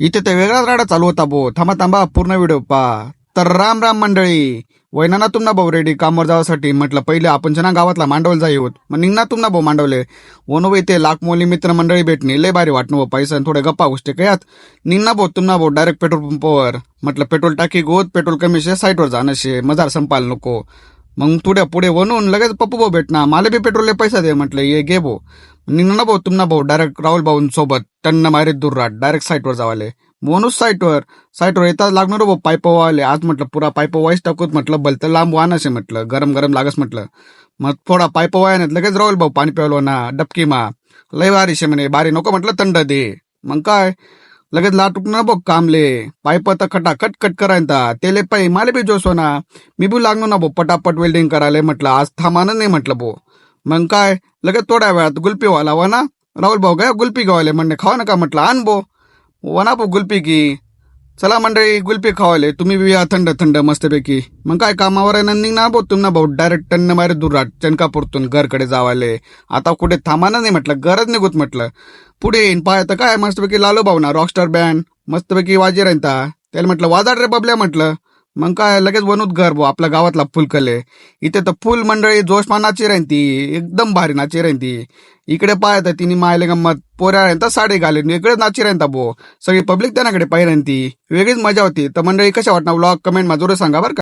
इथे तर वेगळाच राडा चालू होता भो. थांबा थांबा पूर्ण व्हिडिओ पा. तर राम राम मंडळी. वैना तुमना भाऊ रेडी कामावर जावासाठी. म्हटलं पहिले आपण ना गावातला मांडवल जाईत. मग निघना तुमना भाऊ मांडवले. वनो बाई ते लाख मोली मित्र मंडळी भेटणी लय भारी वाटणं भाऊ. पैसा थोडे गप्पा गोष्टी कयात निघना भाऊ तुमना भाऊ डायरेक्ट पेट्रोल पंपावर. म्हटलं पेट्रोल टाकी गोत पेट्रोल कमी शे साईटवर जाणं शे मजार संपाल नको. मग तुड्या पुढे वनून लगेच पप्पू भाऊ भेटना. मला बी पेट्रोलले पैसा दे. म्हटलं ये घे भाऊ. निघना भाऊ तुमना भाऊ डायरेक्ट राहुल भाऊ सोबत टन्न मारीत दूर राहत डायरेक्ट साईटवर जावाले. म्हणूनच साईटवर येतात लागणार भाऊ पाईप वाले. आज म्हटलं पुरा पाईप वाईस टाकूत. म्हटलं भलतं लांब वाहनशे. म्हटलं गरम गरम लागस. म्हटलं मग थोडा पाईप वाया लगेच राहुल भाऊ पाणी प्यावलो ना डबकी मा. लय बारी शे म्हणे. बारी नको म्हटलं थंड दे. मग काय लगेच लाटूक ना बघ कामले. पाईप तर खटाखट कट करायचा तेले पाई माले बी जोसो ना. मी बी लागलो ना भाऊ पटापट वेल्डिंग करायला. म्हटलं आज थांबानं नाही म्हटलं भाऊ. मग काय लगेच थोड्या वेळात गुल्पी वाला वना. राहुल भाऊ काय गुल्पी गावाले म्हणणे खावा नका. म्हटलं आण भाऊ वना भाऊ गुल्पी की. चला मंडळी गुल्पी खावाले तुम्ही बी या थंड थंड मस्तपैकी. मग काय कामावर निघणार भाऊ तुम्हाला भाऊ डायरेक्ट टन्न मारे दूर राहत चनकापूरतून घरकडे जावाले. आता कुठे थांबाना नाही म्हटलं गरज निघूत. म्हटलं पुढे येईन पाय तर काय मस्तपैकी लालो भाऊ ना रॉकस्टार बँड मस्तपैकी वाजे राहता. त्याला म्हटलं वाजाड रे बबल्या म्हटलं. मग काय लगेच बनवत घर भाऊ आपल्या गावातला फुलकले. इथे तर फुल मंडळी जोशमा नाची राहती एकदम भारी नाची राहती. इकडे पाहत तिने मायले गंमत पोऱ्या राहता साडी घालून इकडे नाची राहता भाऊ. सगळी पब्लिक त्यांनाकडे पाहिजे राहती वेगळीच मजा होती. तर मंडळी कशा वाटणार व्लॉग कमेंट मा जोर सांगा बरं का.